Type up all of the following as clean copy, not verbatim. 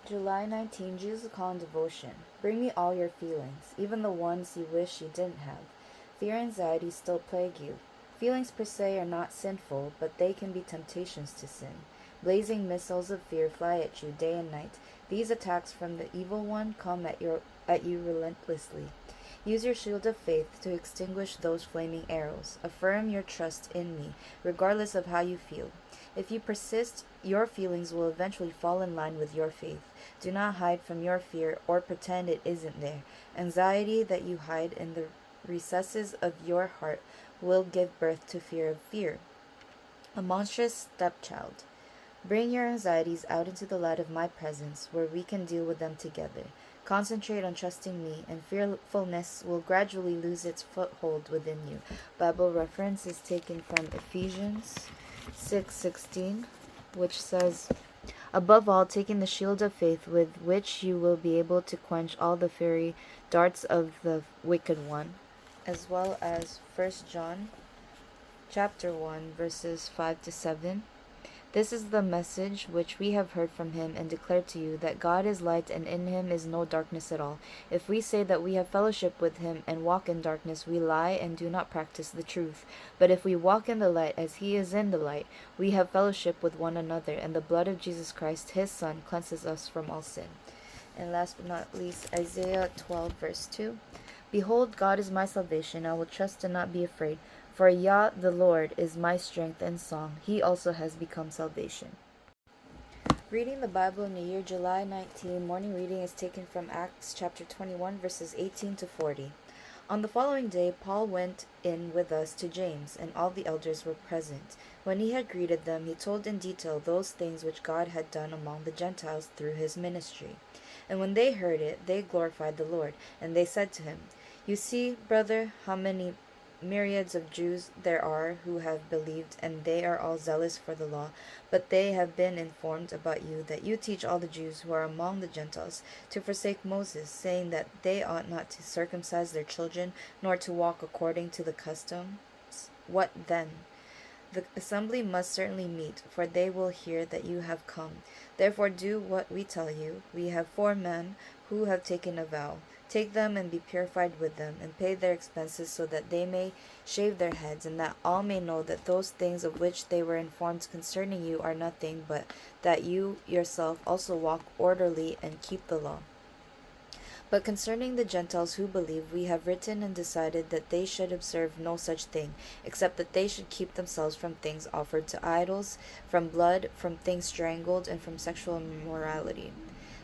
July 19, Jesus Call and Devotion. Bring me all your feelings, even the ones you wish you didn't have. Fear and anxiety still plague you. Feelings per se are not sinful, but they can be temptations to sin. Blazing missiles of fear fly at you day and night. These attacks from the evil one come at you relentlessly. Use your shield of faith to extinguish those flaming arrows. Affirm your trust in me, regardless of how you feel. If you persist, your feelings will eventually fall in line with your faith. Do not hide from your fear or pretend it isn't there. Anxiety that you hide in the recesses of your heart will give birth to fear of fear. A monstrous stepchild. Bring your anxieties out into the light of my presence, where we can deal with them together. Concentrate on trusting me, and fearfulness will gradually lose its foothold within you. Bible reference is taken from Ephesians 6:16, which says, "Above all, taking the shield of faith, with which you will be able to quench all the fiery darts of the wicked one," as well as 1 John chapter 1 verses 5 to 7. This is the message which we have heard from him and declare to you, that God is light and in him is no darkness at all. If we say that we have fellowship with him and walk in darkness, we lie and do not practice the truth. But if we walk in the light as he is in the light, we have fellowship with one another, and the blood of Jesus Christ, his Son, cleanses us from all sin. And last but not least, Isaiah 12 verse 2. Behold, God is my salvation. I will trust and not be afraid. For Yah, the Lord, is my strength and song. He also has become salvation. Reading the Bible in the year July 19, morning reading is taken from Acts chapter 21, verses 18 to 40. On the following day, Paul went in with us to James, and all the elders were present. When he had greeted them, he told in detail those things which God had done among the Gentiles through his ministry. And when they heard it, they glorified the Lord, and they said to him, "You see, brother, how many myriads of Jews there are who have believed, and they are all zealous for the law. But they have been informed about you, that you teach all the Jews who are among the Gentiles to forsake Moses, saying that they ought not to circumcise their children, nor to walk according to the customs. What then? The assembly must certainly meet, for they will hear that you have come. Therefore do what we tell you. We have 4 men who have taken a vow. Take them and be purified with them, and pay their expenses, so that they may shave their heads, and that all may know that those things of which they were informed concerning you are nothing, but that you yourself also walk orderly and keep the law. But concerning the Gentiles who believe, we have written and decided that they should observe no such thing, except that they should keep themselves from things offered to idols, from blood, from things strangled, and from sexual immorality."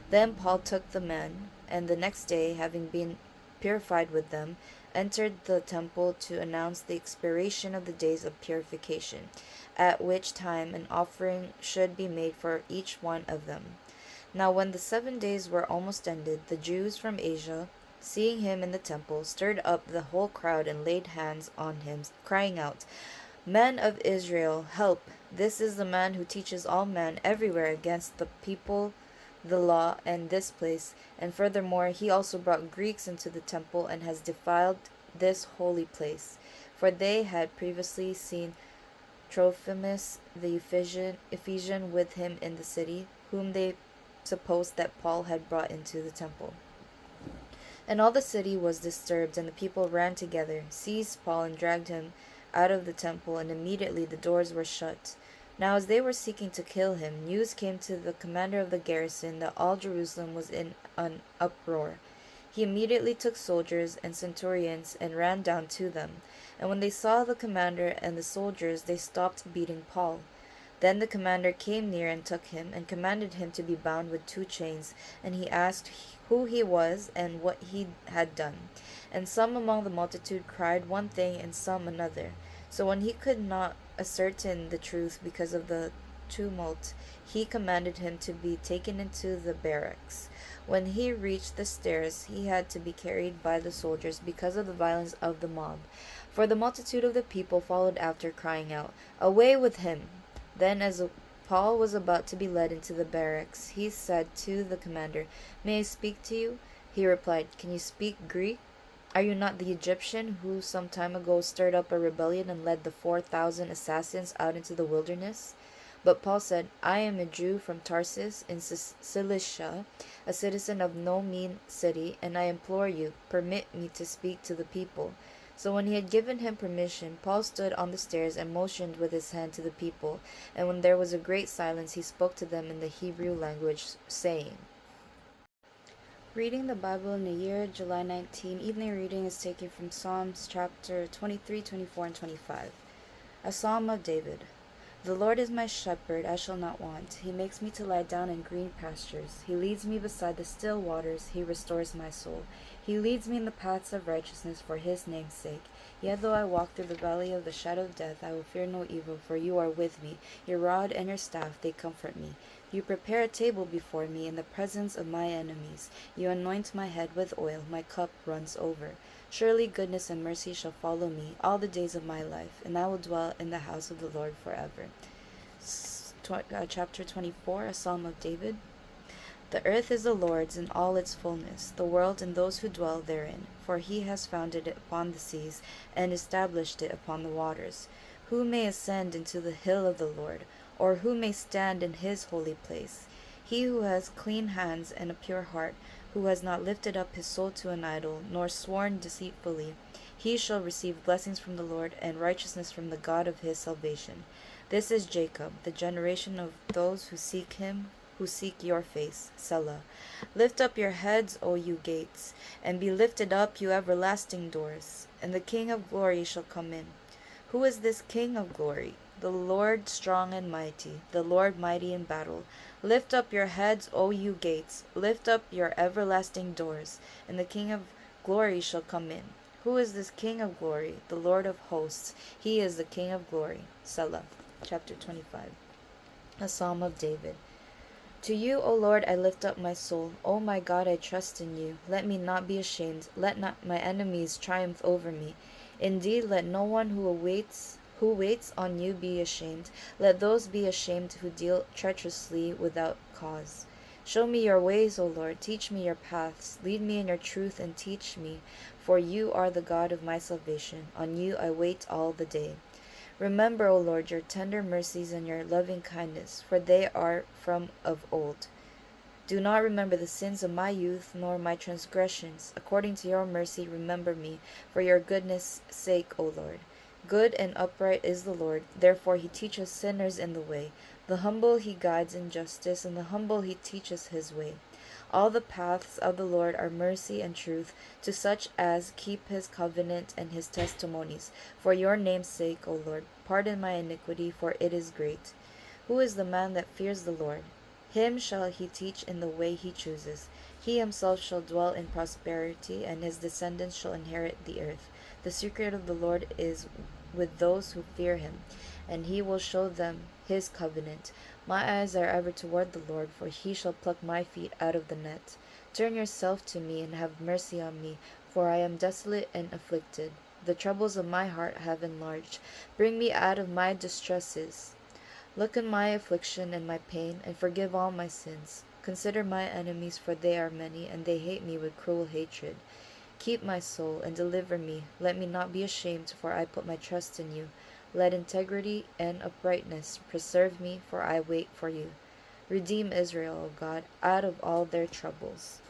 Then Paul took the men, and the next day, having been purified with them, entered the temple to announce the expiration of the days of purification, at which time an offering should be made for each one of them. Now when the 7 days were almost ended, the Jews from Asia, seeing him in the temple, stirred up the whole crowd and laid hands on him, crying out, "Men of Israel, help! This is the man who teaches all men everywhere against the people the law and this place. And furthermore, he also brought Greeks into the temple and has defiled this holy place." For they had previously seen Trophimus the Ephesian with him in the city, whom they supposed that Paul had brought into the temple. And all the city was disturbed, and the people ran together, seized Paul, and dragged him out of the temple, and immediately the doors were shut. Now as they were seeking to kill him, news came to the commander of the garrison that all Jerusalem was in an uproar. He immediately took soldiers and centurions and ran down to them. And when they saw the commander and the soldiers, they stopped beating Paul. Then the commander came near and took him, and commanded him to be bound with 2 chains. And he asked who he was and what he had done. And some among the multitude cried one thing, and some another. So when he could not ascertain the truth because of the tumult, he commanded him to be taken into the barracks. When he reached the stairs, he had to be carried by the soldiers because of the violence of the mob. For the multitude of the people followed after, crying out, "Away with him!" Then as Paul was about to be led into the barracks, he said to the commander, "May I speak to you?" He replied, "Can you speak Greek? Are you not the Egyptian who some time ago stirred up a rebellion and led the 4,000 assassins out into the wilderness?" But Paul said, I am a Jew from Tarsus in Cilicia, a citizen of no mean city, and I implore you, permit me to speak to the people. So when he had given him permission, Paul stood on the stairs and motioned with his hand to the people. And when there was a great silence, he spoke to them in the Hebrew language, saying, Reading the Bible in a year, July 19. Evening reading is taken from Psalms chapter 23, 24, and 25. A Psalm of David. The Lord is my shepherd, I shall not want. He makes me to lie down in green pastures. He leads me beside the still waters. He restores my soul. He leads me in the paths of righteousness for his name's sake. Yet though I walk through the valley of the shadow of death, I will fear no evil, for you are with me. Your rod and your staff, they comfort me. You prepare a table before me in the presence of my enemies. You anoint my head with oil. My cup runs over. Surely goodness and mercy shall follow me all the days of my life, and I will dwell in the house of the Lord forever. Chapter 24, a Psalm of David. The earth is the Lord's and all its fullness, the world and those who dwell therein. For he has founded it upon the seas, and established it upon the waters. Who may ascend into the hill of the Lord, or who may stand in his holy place? He who has clean hands and a pure heart, who has not lifted up his soul to an idol, nor sworn deceitfully, he shall receive blessings from the Lord, and righteousness from the God of his salvation. This is Jacob, the generation of those who seek him, who seek your face. Selah. Lift up your heads, O you gates, and be lifted up, you everlasting doors, and the King of glory shall come in. Who is this King of glory? The Lord strong and mighty, the Lord mighty in battle. Lift up your heads, O you gates, lift up your everlasting doors, and the King of glory shall come in. Who is this King of glory? The Lord of hosts, he is the King of glory. Selah. Chapter 25. A Psalm of David. To you, O Lord, I lift up my soul. O my God, I trust in you. Let me not be ashamed. Let not my enemies triumph over me. Indeed, let no one who waits on you be ashamed. Let those be ashamed who deal treacherously without cause. Show me your ways, O Lord. Teach me your paths. Lead me in your truth and teach me. For you are the God of my salvation. On you I wait all the day. Remember, O Lord, your tender mercies and your loving kindness, for they are from of old. Do not remember the sins of my youth, nor my transgressions. According to your mercy, remember me, for your goodness' sake, O Lord. Good and upright is the Lord, therefore he teaches sinners in the way. The humble he guides in justice, and the humble he teaches his way. All the paths of the Lord are mercy and truth to such as keep his covenant and his testimonies. For your name's sake, O Lord, pardon my iniquity, for it is great. Who is the man that fears the Lord? Him shall he teach in the way he chooses. He himself shall dwell in prosperity, and his descendants shall inherit the earth. The secret of the Lord is with those who fear him, and he will show them his covenant. My eyes are ever toward the Lord, for he shall pluck my feet out of the net. Turn yourself to me, and have mercy on me, for I am desolate and afflicted. The troubles of my heart have enlarged. Bring me out of my distresses. Look on my affliction and my pain, and forgive all my sins. Consider my enemies, for they are many, and they hate me with cruel hatred. Keep my soul, and deliver me. Let me not be ashamed, for I put my trust in you. Let integrity and uprightness preserve me, for I wait for you. Redeem Israel, O God, out of all their troubles.